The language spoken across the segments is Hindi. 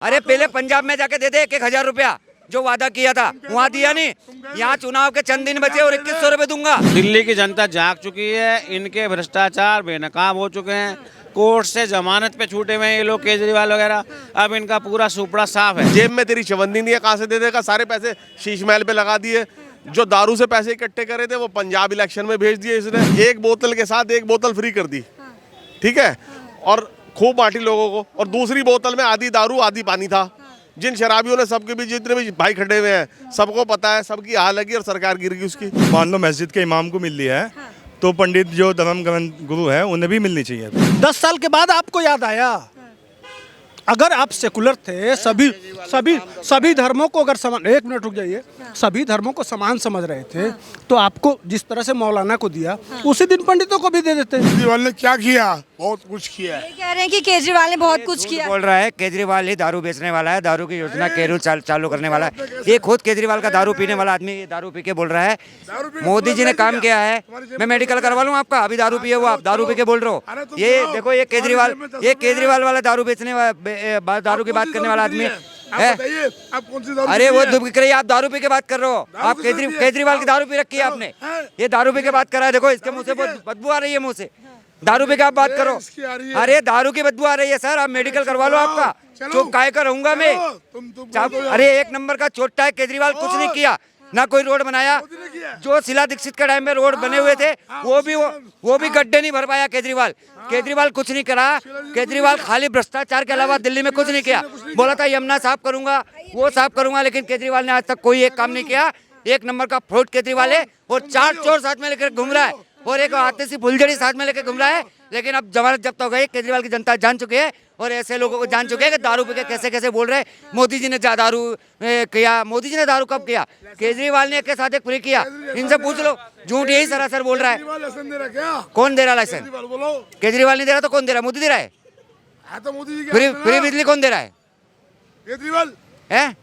अरे पहले पंजाब में जाके दे दे 1,000 रुपया जो वादा किया था, वहाँ दिया नहीं। यहाँ चुनाव के चंद दिन बचे और 2100 रुपए दूंगा। दिल्ली की जनता जाग चुकी है, इनके भ्रष्टाचार बेनकाब हो चुके हैं, कोर्ट से जमानत पे छूटे हुए हैं ये लोग केजरीवाल वगैरह। अब इनका पूरा सुपड़ा साफ है। जेब में तेरी चवन्नी नहीं है, कहाँ से दे देगा? सारे पैसे शीश महल पे लगा दिए। जो दारू से पैसे इकट्ठे करे थे वो पंजाब इलेक्शन में भेज दिए इसने। एक बोतल के साथ एक बोतल फ्री कर दी, ठीक है, और खूब बांटी लोगों को। और दूसरी बोतल में आधी दारू आधी पानी था। जिन शराबियों ने सबके बीच जितने भी भाई खड़े हुए हैं सबको पता है, सबकी हाल लगी और सरकार गिर गई उसकी। मान लो मस्जिद के इमाम को मिल रही है तो पंडित जो धर्म गुरु है उन्हें भी मिलनी चाहिए। 10 साल के बाद आपको याद आया। अगर आप सेकुलर थे, सभी धर्मों को अगर समान, एक मिनट रुक जाइए, सभी धर्मों को समान समझ रहे थे तो आपको जिस तरह से मौलाना को दिया उसी दिन पंडितों को भी दे देते। केजरीवाल ने क्या किया? बहुत कुछ किया है। ये कह रहे हैं कि केजरीवाल ने बहुत कुछ किया। बोल रहा है केजरीवाल ही दारू बेचने वाला है, दारू की योजना केरल चालू करने वाला है। ये खुद केजरीवाल का दारू पीने वाला आदमी ये दारू पी के बोल रहा है मोदी जी ने काम किया है। मैं मेडिकल करवा लूँ आपका, अभी दारू पिए हुआ आप दारू पी के बोल रहे हो। ये देखो ये केजरीवाल वाला दारू बेचने वाला, दारू की बात करने वाला आदमी है। आप कौन सी दारू? अरे वो दुख रही है, आप दारू पी के बात कर रहे हो। आप केजरीवाल की दारू पी रखी है आपने। ये दारू पी के बात कर रहा है, देखो इसके मुंह से बहुत बदबू आ रही है, मुंह से दारू पी के आप बात करो। अरे दारू की बदबू आ रही है सर, आप मेडिकल करवा लो आपका। चुप काय कर रहूंगा मैं। अरे एक नंबर का चोट्टा है केजरीवाल, कुछ नहीं किया, ना कोई रोड बनाया। जो शीला दीक्षित के टाइम में रोड बने हुए थे वो भी गड्ढे नहीं भर पाया केजरीवाल कुछ नहीं करा। केजरीवाल खाली भ्रष्टाचार के अलावा दिल्ली में कुछ नहीं किया। बोला था यमुना साफ करूंगा, वो साफ करूंगा, लेकिन केजरीवाल ने आज तक कोई एक काम नहीं किया। एक नंबर का फ्रॉड केजरीवाल है और 4 चोर साथ में लेकर घूम रहा है और एक आते सी फुलझड़ी साथ में लेकर घूम रहा है। लेकिन अब जमानत जब्त हो गई, केजरीवाल की जनता जान चुकी है और ऐसे लोगों को जान चुके हैं कि दारू पी के कैसे कैसे बोल रहे हैं। मोदी जी ने दारू किया, मोदी जी ने दारू कब किया? केजरीवाल ने के साथ एक फ्री किया। इनसे पूछ लो, झूठ यही सरासर बोल रहा है। कौन दे रहा लाइसेंस? केजरीवाल नहीं दे रहा तो कौन दे रहा? मोदी दे रहा है। फ्री बिजली कौन दे रहा है? केजरीवाल है।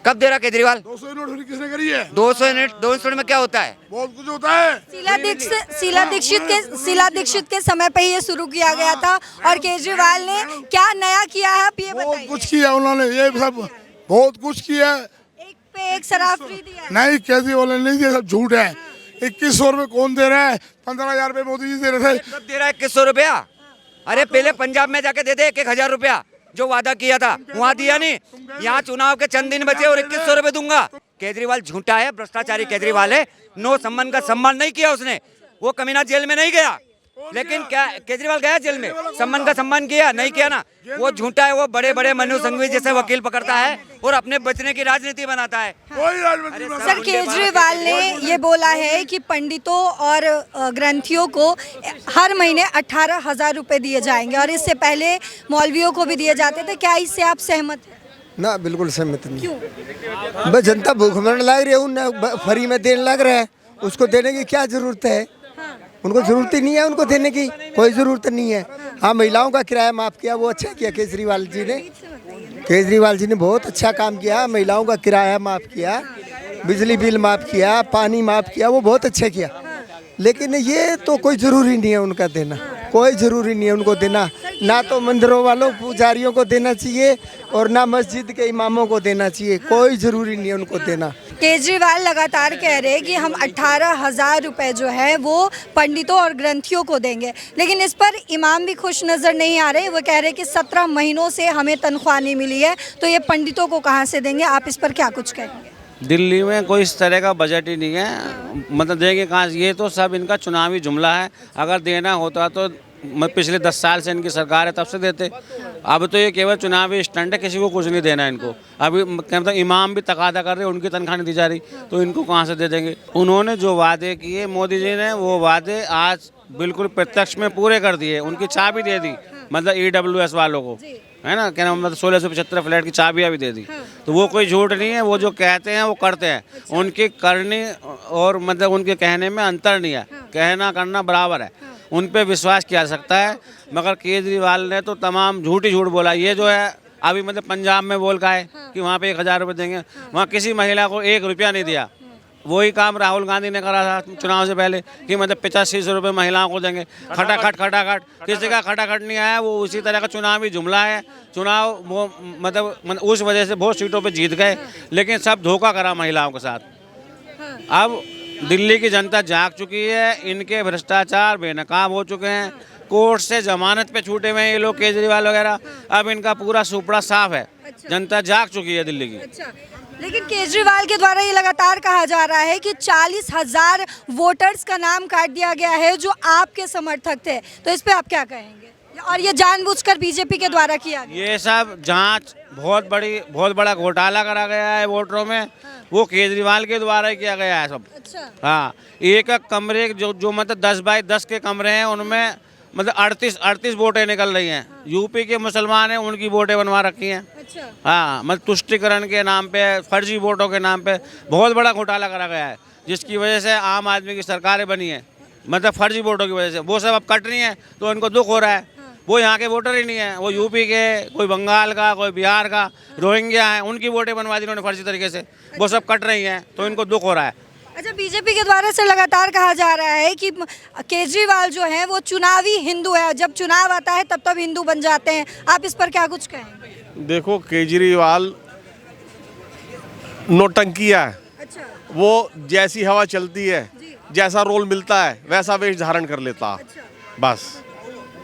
कब दे रहा केजरीवाल? 200 यूनिट किसने करी है? 200 यूनिट में क्या होता है? बहुत कुछ होता है। शीला दीक्षित के समय पे ये शुरू किया गया था और केजरीवाल ने क्या नया किया है आप ये बहुत बताइए। कुछ किया उन्होंने, ये सब बहुत कुछ किया। एक पे एक शराब फ्री दिया है। नहीं, केजरीवाल ने नहीं दिया, सब झूठ है। 2100 रुपए कौन दे रहा है? 15,000 रुपए मोदी जी दे रहे थे। कब दे रहा है 2100 रुपया? अरे पहले पंजाब में जाके दे दे 1,000 रुपया जो वादा किया था, वहाँ दिया नहीं। यहाँ चुनाव के चंद दिन बचे और 2100 रुपए दूंगा। केजरीवाल झूठा है, भ्रष्टाचारी केजरीवाल है। नो सम्मान का सम्मान नहीं किया उसने। वो कमीना जेल में नहीं गया, लेकिन क्या केजरीवाल गया जेल में? सम्मान का सम्मान किया? नहीं किया ना। वो झूठा है, वो बड़े बड़े मनु संघवी जैसे वकील पकड़ता है और अपने बचने की राजनीति बनाता है। कोई राजनीति नहीं। सर केजरीवाल ने ये बोला है कि पंडितों और ग्रंथियों को हर महीने 18,000 रुपए दिए जाएंगे और इससे पहले मौलवियों को भी दिए जाते थे। क्या इससे आप सहमत हैं? ना, बिल्कुल सहमत नहीं। बस जनता भूखमरण लग रही है, उन्हें फ्री में देने लग रहा है, उसको देने की क्या जरूरत है? उनको जरूरत ही नहीं है, उनको देने की कोई ज़रूरत नहीं है। हाँ, महिलाओं का किराया माफ़ किया, वो अच्छा किया केजरीवाल जी ने बहुत अच्छा काम किया। महिलाओं का किराया माफ़ किया, बिजली बिल माफ़ किया, पानी माफ़ किया, वो बहुत अच्छा किया। लेकिन ये तो कोई ज़रूरी नहीं है उनका देना, कोई ज़रूरी नहीं है उनको देना। ना तो मंदिरों वालों पुजारियों को देना चाहिए और ना मस्जिद के इमामों को देना चाहिए, कोई ज़रूरी नहीं है उनको देना। केजरीवाल लगातार कह रहे हैं कि हम 18,000 रुपए जो है वो पंडितों और ग्रंथियों को देंगे, लेकिन इस पर इमाम भी खुश नज़र नहीं आ रहे। वो कह रहे हैं कि 17 महीनों से हमें तनख्वाह नहीं मिली है, तो ये पंडितों को कहाँ से देंगे? आप इस पर क्या कुछ कहेंगे? दिल्ली में कोई इस तरह का बजट ही नहीं है, मतलब देंगे कहाँ? ये तो सब इनका चुनावी जुमला है। अगर देना होता तो पिछले 10 साल से इनकी सरकार है तब से देते। अब तो ये केवल चुनावी स्टंट है, किसी को कुछ नहीं देना इनको। अभी मतलब इमाम भी तकादा कर रहे हैं, उनकी तनख्वाह नहीं दी जा रही, तो इनको कहाँ से दे देंगे? उन्होंने जो वादे किए मोदी जी ने, वो वादे आज बिल्कुल प्रत्यक्ष में पूरे कर दिए। उनकी चाबी दे दी, मतलब EWS वालों को, है ना, क्या नाम, मतलब 1675 फ्लैट की चाबियाँ भी दे दी। तो वो कोई झूठ नहीं है, वो जो कहते हैं वो करते हैं। उनकी करनी और मतलब उनके कहने में अंतर नहीं है, कहना करना बराबर है। उन पे विश्वास किया जा सकता है। मगर केजरीवाल ने तो तमाम झूठ ही झूठ बोला। ये जो है अभी मतलब पंजाब में बोल का है कि वहाँ पे 1,000 रुपये देंगे, वहाँ किसी महिला को 1 रुपया नहीं दिया। वही काम राहुल गांधी ने करा था चुनाव से पहले कि मतलब 8500 रुपये महिलाओं को देंगे। खटाखट किसी का खटाखट नहीं आया। वो उसी तरह का चुनावी जुमला है। चुनाव वो मतलब उस वजह से बहुत सीटों पे जीत गए, लेकिन सब धोखा करा महिलाओं के साथ। अब दिल्ली की जनता जाग चुकी है। इनके भ्रष्टाचार बेनकाब हो चुके हैं। कोर्ट से जमानत पे छूटे हुए हैं ये लोग, केजरीवाल वगैरह। अब इनका पूरा सुपड़ा साफ है। जनता जाग चुकी है दिल्ली की। अच्छा, लेकिन केजरीवाल के द्वारा ये लगातार कहा जा रहा है कि 40,000 वोटर्स का नाम काट दिया गया है जो आपके समर्थक थे, तो इस पे आप क्या कहेंगे? और ये जानबूझकर बीजेपी के द्वारा किया गया। ये सब जांच बहुत बड़ा घोटाला करा गया है वोटरों में। वो केजरीवाल के द्वारा ही किया गया है सब। अच्छा, हाँ, एक कमरे जो मतलब 10 बाई 10 के कमरे हैं, उनमें मतलब 38 वोटें निकल रही हैं। यूपी के मुसलमान हैं, उनकी वोटें बनवा रखी हैं। अच्छा, हाँ, मतलब तुष्टिकरण के नाम पे, फर्जी वोटों के नाम पे बहुत बड़ा घोटाला करा गया है, जिसकी वजह से आम आदमी की सरकारें बनी है। मतलब फर्जी वोटों की वजह से वो सब अब कट रही हैं, तो उनको दुख हो रहा है। वो यहाँ के वोटर ही नहीं है, वो यूपी के, कोई बंगाल का, कोई बिहार का, रोहिंग्या है, उनकी वोटें बनवा दी उन्होंने फर्जी तरीके से। वो सब कट रही हैं, तो इनको दुख हो रहा है। अच्छा, बीजेपी के द्वारा से लगातार कहा जा रहा है कि केजरीवाल जो है वो चुनावी हिंदू है, जब चुनाव आता है तब तब हिंदू बन जाते हैं। आप इस पर क्या कुछ कहेंगे? देखो, केजरीवाल नौटंकिया है। अच्छा, वो जैसी हवा चलती है, जैसा रोल मिलता है, वैसा वेश धारण कर लेता। बस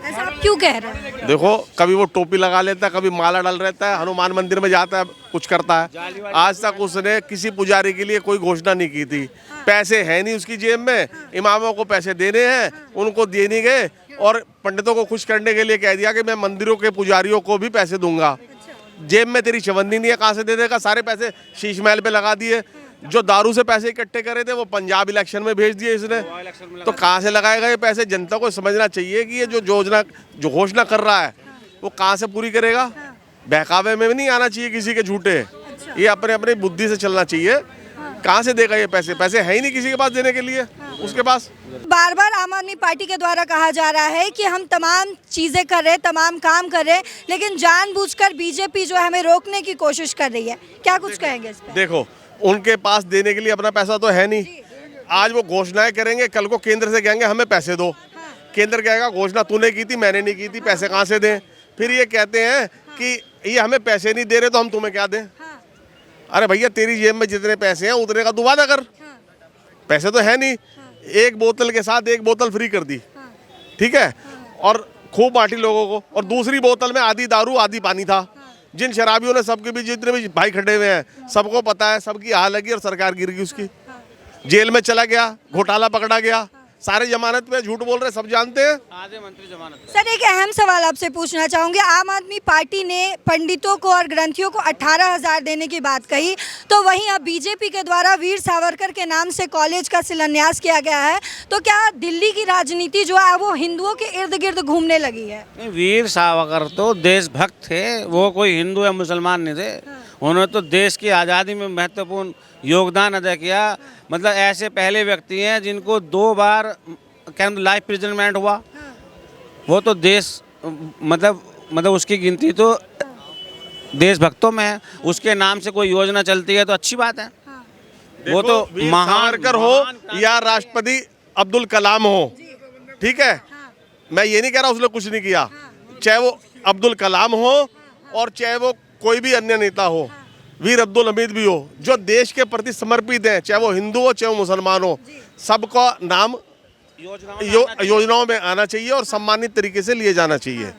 ऐसा आप क्यों कह रहे हैं? देखो, कभी वो टोपी लगा लेता है, कभी माला डाल रहता है, हनुमान मंदिर में जाता है, कुछ करता है। आज तक उसने किसी पुजारी के लिए कोई घोषणा नहीं की थी। पैसे है नहीं उसकी जेब में, इमामों को पैसे देने हैं, उनको दे नहीं गए, और पंडितों को खुश करने के लिए कह दिया कि मैं मंदिरों के पुजारियों को भी पैसे दूंगा। जेब में तेरी चवन्नी नहीं है, कहाँ से दे देगा? सारे पैसे शीश महल पे लगा दिए। जो दारू से पैसे इकट्ठे करे थे वो पंजाब इलेक्शन में भेज दिए इसने। तो कहाँ से लगाएगा ये पैसे? जनता को समझना चाहिए कि ये जो घोषणा कर रहा है वो कहाँ से पूरी करेगा। बहकावे में भी नहीं आना चाहिए किसी के झूठे। ये अपने अपनी बुद्धि से चलना चाहिए। कहाँ से देगा ये पैसे? पैसे है ही नहीं किसी के पास देने के लिए उसके पास। बार बार आम आदमी पार्टी के द्वारा कहा जा रहा है कि हम तमाम चीजें कर रहे, तमाम काम कर रहे, लेकिन जानबूझकर बीजेपी जो है हमें रोकने की कोशिश कर रही है। क्या कुछ कहेंगे इस पर? देखो, उनके पास देने के लिए अपना पैसा तो है नहीं। आज वो घोषणाएं करेंगे, कल को केंद्र से कहेंगे हमें पैसे दो। केंद्र कहेगा घोषणा तूने की थी, मैंने नहीं की थी, पैसे कहाँ से दें? फिर ये कहते हैं कि ये हमें पैसे नहीं दे रहे तो हम तुम्हें क्या दें। अरे भैया, तेरी जेब में जितने पैसे हैं उतने का तू वादा कर। पैसे तो है नहीं। एक बोतल के साथ एक बोतल फ्री कर दी, ठीक है, और खूब बांटी लोगों को। और दूसरी बोतल में आधी दारू आधी पानी था। जिन शराबियों ने, सबके भी जितने भी भाई खड़े हुए हैं, सबको पता है, सबकी हाल लगी और सरकार गिर गई उसकी। जेल में चला गया, घोटाला पकड़ा गया, सारे जमानत पे झूठ बोल रहे, सब जानते हैं। आधे मंत्री जमानत पे। सर, एक अहम सवाल आपसे पूछना चाहूंगी। आम आदमी पार्टी ने पंडितों को और ग्रंथियों को 18,000 देने की बात कही, तो वहीं अब बीजेपी के द्वारा वीर सावरकर के नाम से कॉलेज का शिलान्यास किया गया है। तो क्या दिल्ली की राजनीति जो है वो हिंदुओं के इर्द गिर्द घूमने लगी है? वीर सावरकर तो देशभक्त थे, वो कोई हिंदू या मुसलमान नहीं थे। उन्होंने तो देश की आज़ादी में महत्वपूर्ण योगदान अदा किया। मतलब ऐसे पहले व्यक्ति हैं जिनको 2 बार क्या लाइफ प्रिजनमेंट हुआ। वो तो देश मतलब उसकी गिनती तो देशभक्तों में है। उसके नाम से कोई योजना चलती है तो अच्छी बात है। वो तो वीर महान सावरकर हो या राष्ट्रपति अब्दुल कलाम हो, ठीक है, मैं ये नहीं कह रहा उसने कुछ नहीं किया। चाहे वो अब्दुल कलाम हो और चाहे वो कोई भी अन्य नेता हो, वीर अब्दुल हमीद भी हो, जो देश के प्रति समर्पित हैं, चाहे वो हिंदू हो चाहे वो मुसलमान हो, सबका नाम योजनाओं में आना चाहिए और सम्मानित तरीके से लिए जाना चाहिए।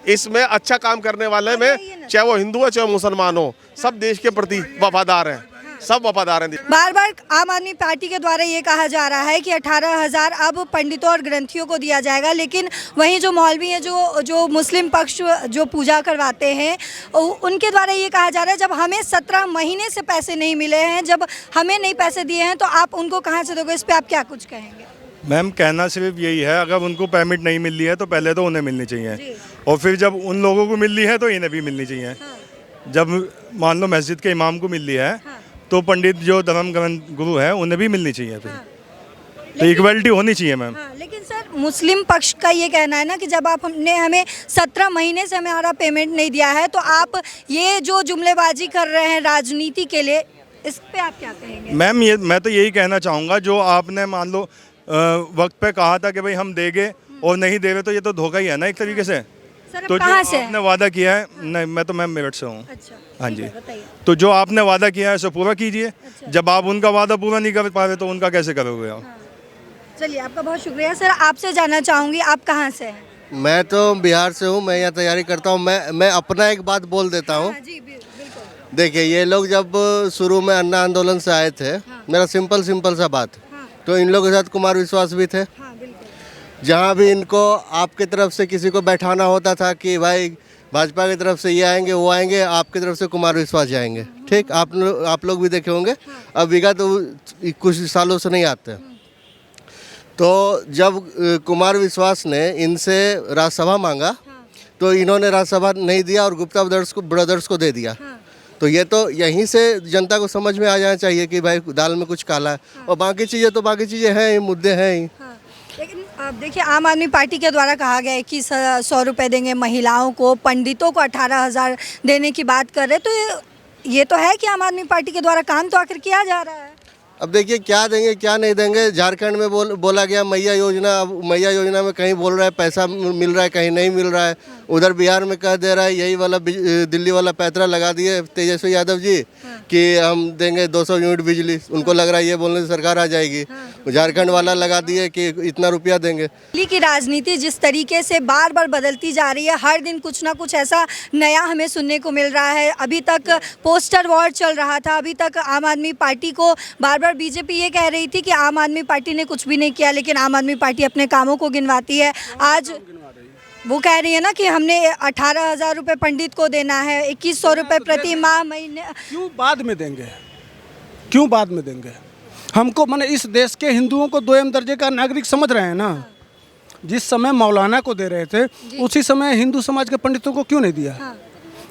इसमें अच्छा काम करने वाले में चाहे वो हिंदू हो चाहे वो मुसलमान हो, सब देश के प्रति वफादार हैं, सब वफादार हैं। बार बार आम आदमी पार्टी के द्वारा ये कहा जा रहा है कि 18,000 अब पंडितों और ग्रंथियों को दिया जाएगा, लेकिन वहीं जो मौलवी हैं, जो मुस्लिम पक्ष जो पूजा करवाते हैं, उनके द्वारा ये कहा जा रहा है जब हमें 17 महीने से पैसे नहीं मिले हैं, जब हमें नहीं पैसे दिए हैं, तो आप उनको कहाँ से दोगे? इस पर आप क्या कुछ कहेंगे? मैम, कहना सिर्फ यही है, अगर उनको परमिट नहीं मिल रही है तो पहले तो उन्हें मिलनी चाहिए, और फिर जब उन लोगों को मिल रही है तो इन्हें भी मिलनी चाहिए। जब मान लो मस्जिद के इमाम को मिल रही है तो पंडित जो धर्म गुरु है उन्हें भी मिलनी चाहिए। फिर तो इक्वलिटी होनी चाहिए मैम। लेकिन सर, मुस्लिम पक्ष का ये कहना है ना कि जब आपने हमें 17 महीने से हमारा पेमेंट नहीं दिया है, तो आप ये जो जुमलेबाजी कर रहे हैं राजनीति के लिए, इस पे आप क्या कहेंगे? मैम ये मैं तो यही कहना चाहूँगा, जो आपने मान लो वक्त पे कहा था कि भाई हम देंगे और नहीं दे रहे, तो ये तो धोखा ही है ना एक तरीके से। सर तो अब जो कहाँ से आपने हैं? वादा किया है, नहीं मैं तो मैम मेरठ से हूँ। अच्छा हाँ ठीक जी। है, बताइए। तो जो आपने वादा किया है उसे पूरा कीजिए। जब आप उनका वादा पूरा नहीं कर पा रहे तो उनका कैसे करोगे आप? चलिए, आपका बहुत शुक्रिया। सर आपसे जानना चाहूँगी, आप कहाँ से हैं? मैं तो बिहार से हूँ, मैं यहाँ तैयारी करता हूँ। मैं अपना एक बात बोल देता हूँ। हाँ जी, बिल्कुल। देखिए, ये लोग जब शुरू में अन्ना आंदोलन से आए थे, मेरा सिंपल सा बात, तो इन लोगों के साथ कुमार विश्वास भी थे। हाँ बिल्कुल। जहाँ भी इनको आपकी तरफ से किसी को बैठाना होता था कि भाई भाजपा की तरफ से ये आएंगे वो आएंगे, आपकी तरफ से कुमार विश्वास जाएंगे। ठीक, आप लोग भी देखे होंगे। अब विगत कुछ सालों से नहीं आते। तो जब कुमार विश्वास ने इनसे राज्यसभा मांगा तो इन्होंने राज्यसभा नहीं दिया और गुप्ता ब्रदर्स को दे दिया। तो ये तो यहीं से जनता को समझ में आ जाना चाहिए कि भाई दाल में कुछ काला है। और बाकी चीज़ें हैं ही, मुद्दे हैं ही। लेकिन अब देखिए, आम आदमी पार्टी के द्वारा कहा गया है कि 100 रुपये देंगे महिलाओं को, पंडितों को 18,000 देने की बात कर रहे, तो ये तो है कि आम आदमी पार्टी के द्वारा काम तो आखिर किया जा रहा है। अब देखिए, क्या देंगे क्या नहीं देंगे। झारखंड में बोला गया मैया योजना, अब मैया योजना में कहीं बोल रहा है पैसा मिल रहा है, कहीं नहीं मिल रहा है। उधर बिहार में कह दे रहा है, यही वाला दिल्ली वाला पैतरा लगा दिए तेजस्वी यादव जी कि हम देंगे 200 यूनिट बिजली। उनको लग रहा है ये बोलने से सरकार आ जाएगी। झारखंड वाला लगा दिए कि इतना रुपया देंगे। दिल्ली की राजनीति जिस तरीके से बार बार बदलती जा रही है, हर दिन कुछ ना कुछ ऐसा नया हमें सुनने को मिल रहा है। अभी तक पोस्टर वॉर चल रहा था, अभी तक आम आदमी पार्टी को बार बार बीजेपी ये कह रही थी कि आम आदमी पार्टी ने कुछ भी नहीं किया, लेकिन आम आदमी पार्टी अपने कामों को गिनवाती है। आज वो कह रही है ना कि हमने 18,000 रुपये पंडित को देना है, 2100 रुपये प्रति माह महीने। क्यों बाद में देंगे? क्यों बाद में देंगे? हमको माने इस देश के हिंदुओं को 2 दर्जे का नागरिक समझ रहे हैं ना। जिस समय मौलाना को दे रहे थे उसी समय हिंदू समाज के पंडितों को क्यों नहीं दिया?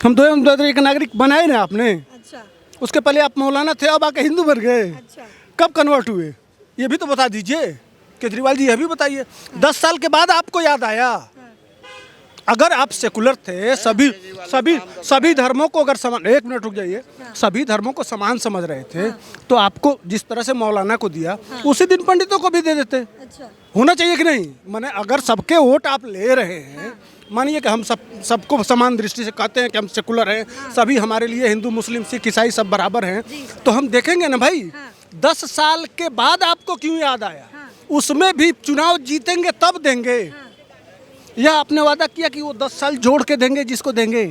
हम 2 दर्जे का नागरिक बनाए ना आपने। अच्छा। उसके पहले आप मौलाना थे, अब आके हिंदू बन गए। अच्छा। कब कन्वर्ट हुए ये भी तो बता दीजिए केजरीवाल जी, यह भी बताइए। 10 साल के बाद आपको याद आया। अगर आप सेकुलर थे, सभी धर्मों को अगर समान, 1 मिनट रुक जाइए, सभी धर्मों को समान समझ रहे थे तो आपको जिस तरह से मौलाना को दिया उसी दिन पंडितों को भी दे देते। अच्छा। होना चाहिए कि नहीं? माने अगर सबके वोट आप ले रहे हैं, मानिए कि हम सबको समान दृष्टि से कहते हैं कि हम सेकुलर हैं, सभी हमारे लिए हिंदू मुस्लिम सिख ईसाई सब बराबर हैं, तो हम देखेंगे ना भाई 10 साल के बाद आपको क्यों याद आया? उसमें भी चुनाव जीतेंगे तब देंगे, या आपने वादा किया कि वो 10 साल जोड़ के देंगे जिसको देंगे?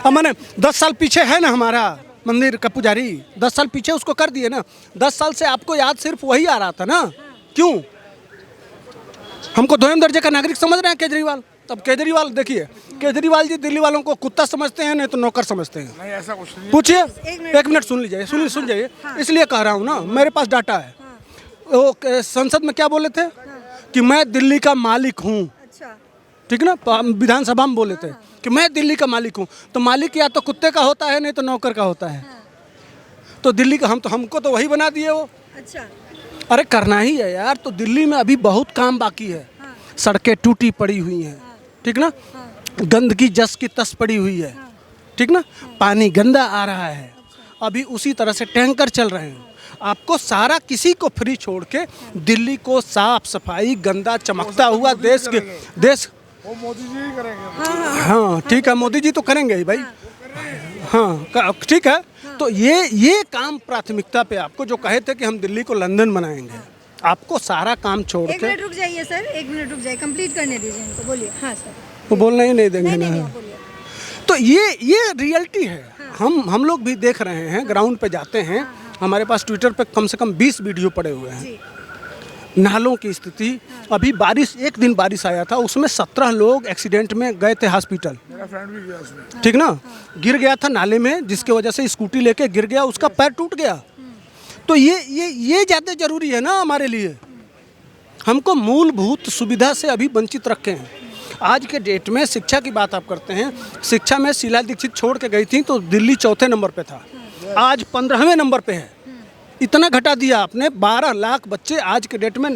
अब मैंने 10 साल पीछे है ना हमारा मंदिर का पुजारी, 10 साल पीछे उसको कर दिए ना। 10 साल से आपको याद सिर्फ वही आ रहा था ना। क्यों? हमको 2 दर्जे का नागरिक समझ रहे हैं केजरीवाल। तब केजरीवाल देखिए, केजरीवाल जी दिल्ली वालों को कुत्ता समझते हैं, नहीं तो नौकर समझते हैं। नहीं, ऐसा कुछ नहीं। पूछिए, 1 मिनट सुन लीजिए, सुन जाइए। इसलिए कह रहा हूँ ना, मेरे पास डाटा है। वो संसद में क्या बोले थे कि मैं दिल्ली का मालिक हूँ। अच्छा। ठीक ना, विधानसभा में बोले थे कि मैं दिल्ली का मालिक हूँ। तो मालिक या तो कुत्ते का होता है, नहीं तो नौकर का होता है। तो दिल्ली का हमको तो वही बना दिए वो। अच्छा। अरे करना ही है यार। तो दिल्ली में अभी बहुत काम बाकी है। सड़कें टूटी पड़ी हुई हैं, ठीक ना, गंदगी जस की तस पड़ी हुई है, ठीक ना, पानी गंदा आ रहा है। अभी उसी तरह से टैंकर चल रहे हैं। आपको सारा किसी को फ्री छोड़ के दिल्ली को साफ सफाई गंदा चमकता हुआ देश वो मोदी जी ही करेंगे। हाँ ठीक है, मोदी जी तो करेंगे ही भाई। हाँ ठीक है। तो ये काम प्राथमिकता पे आपको जो कहे थे कि हम दिल्ली को लंदन बनाएंगे, आपको सारा काम छोड़ के। 1 मिनट रुक जाइए सर, 1 मिनट रुक जाइए, कंप्लीट करने दीजिए इनको। बोलिए। हाँ सर। वो बोलना ही नहीं देंगे नहीं, ना। आप बोलिए। तो ये रियलिटी है। हम लोग भी देख रहे हैं, ग्राउंड पे जाते हैं। हमारे पास ट्विटर पे कम से कम 20 वीडियो पड़े हुए हैं। नालों की स्थिति, अभी बारिश, एक दिन बारिश आया था, उसमें 17 लोग एक्सीडेंट में गए थे हॉस्पिटल। मेरा फ्रेंड भी गया उसमें। ठीक ना, गिर गया था नाले में, जिसके वजह से स्कूटी लेके गिर गया, उसका पैर टूट गया। तो ये ज़्यादा जरूरी है ना हमारे लिए। हमको मूलभूत सुविधा से अभी वंचित रखे हैं। आज के डेट में शिक्षा की बात आप करते हैं, शिक्षा में शीला दीक्षित छोड़ के गई थी तो दिल्ली 4थे नंबर पे था, आज 15वें नंबर पे है। इतना घटा दिया आपने। 12 लाख बच्चे आज के डेट में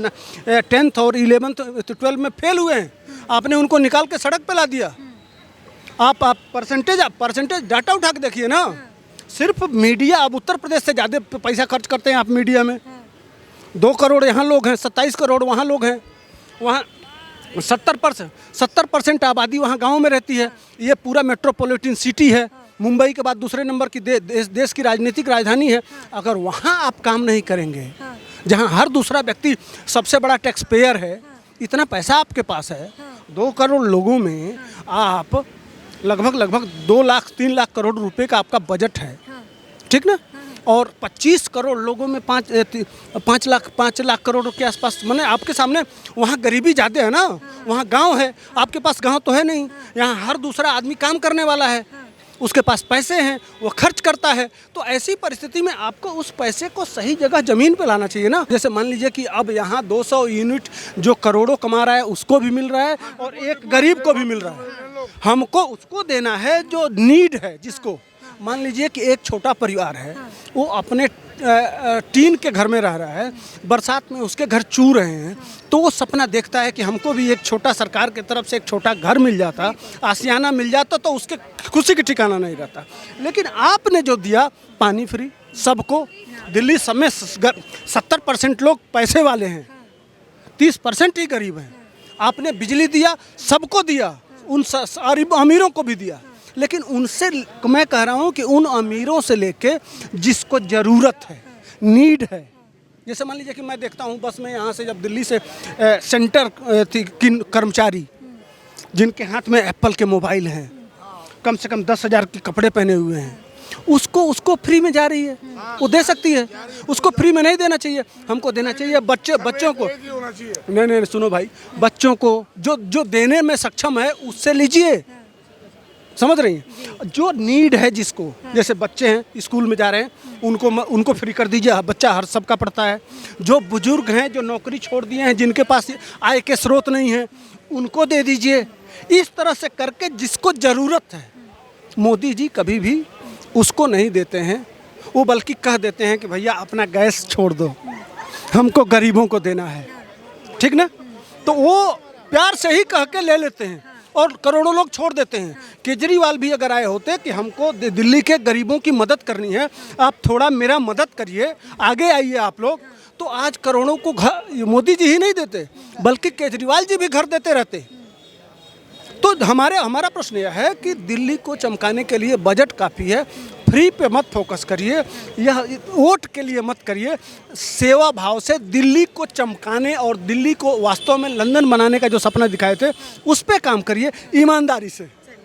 10th और 11th 12 में फेल हुए हैं। आपने उनको निकाल के सड़क पे ला दिया। आप परसेंटेज डाटा उठा के देखिए ना। सिर्फ मीडिया, अब उत्तर प्रदेश से ज़्यादा पैसा खर्च करते हैं आप मीडिया में। 2 करोड़ यहाँ लोग हैं, 27 करोड़ वहाँ लोग हैं। वहाँ 70% आबादी वहाँ गांव में रहती है। ये पूरा मेट्रोपॉलिटन सिटी है, मुंबई के बाद दूसरे नंबर की देश की राजनीतिक राजधानी है। अगर वहाँ आप काम नहीं करेंगे, जहाँ हर दूसरा व्यक्ति सबसे बड़ा टैक्स पेयर है, इतना पैसा आपके पास है, 2 करोड़ लोगों में आप लगभग 2 लाख 3 लाख करोड़ रुपए का आपका बजट है, ठीक ना। और 25 करोड़ लोगों में 5 लाख करोड़ के आसपास, माने आपके सामने वहाँ गरीबी ज़्यादा है ना, वहाँ गांव है, आपके पास गांव तो है नहीं। यहाँ हर दूसरा आदमी काम करने वाला है, उसके पास पैसे हैं, वो खर्च करता है। तो ऐसी परिस्थिति में आपको उस पैसे को सही जगह ज़मीन पे लाना चाहिए ना। जैसे मान लीजिए कि अब यहाँ 200 यूनिट जो करोड़ों कमा रहा है उसको भी मिल रहा है और एक गरीब को भी मिल रहा है। हमको उसको देना है जो नीड है, जिसको मान लीजिए कि एक छोटा परिवार है, वो अपने टीन के घर में रह रहा है, बरसात में उसके घर चू रहे हैं, तो वो सपना देखता है कि हमको भी एक छोटा, सरकार की तरफ से एक छोटा घर मिल जाता, आशियाना मिल जाता, तो उसके खुशी की ठिकाना नहीं रहता। लेकिन आपने जो दिया पानी फ्री सबको, दिल्ली समेत 70% लोग पैसे वाले हैं, 30% ही गरीब हैं। आपने बिजली दिया, सबको दिया, उन अमीरों को भी दिया। लेकिन उनसे मैं कह रहा हूँ कि उन अमीरों से लेके जिसको ज़रूरत है, नीड है। जैसे मान लीजिए कि मैं देखता हूँ बस में यहाँ से जब दिल्ली से सेंटर थी कर्मचारी जिनके हाथ में एप्पल के मोबाइल हैं, कम से कम 10,000 के कपड़े पहने हुए हैं, उसको फ्री में जा रही है, वो दे सकती है। उसको फ्री में नहीं देना चाहिए, हमको देना चाहिए बच्चों को। नहीं सुनो भाई, बच्चों को जो देने में सक्षम है उससे लीजिए, समझ रही हैं। जो नीड है जिसको, जैसे बच्चे हैं स्कूल में जा रहे हैं, उनको फ्री कर दीजिए, बच्चा हर सबका पढ़ता है। जो बुजुर्ग हैं, जो नौकरी छोड़ दिए हैं, जिनके पास आय के स्रोत नहीं है, उनको दे दीजिए। इस तरह से करके जिसको ज़रूरत है, मोदी जी कभी भी उसको नहीं देते हैं, वो बल्कि कह देते हैं कि भैया अपना गैस छोड़ दो, हमको गरीबों को देना है, ठीक ना। तो वो प्यार से ही कह के ले लेते हैं और करोड़ों लोग छोड़ देते हैं। केजरीवाल भी अगर आए होते कि हमको दिल्ली के गरीबों की मदद करनी है, आप थोड़ा मेरा मदद करिए, आगे आइए आप लोग, तो आज करोड़ों को घर मोदी जी ही नहीं देते, बल्कि केजरीवाल जी भी घर देते रहते। तो हमारा प्रश्न यह है कि दिल्ली को चमकाने के लिए बजट काफ़ी है, फ्री पे मत फोकस करिए, यह वोट के लिए मत करिए। सेवा भाव से दिल्ली को चमकाने और दिल्ली को वास्तव में लंदन बनाने का जो सपना दिखाए थे, उस पे काम करिए ईमानदारी से।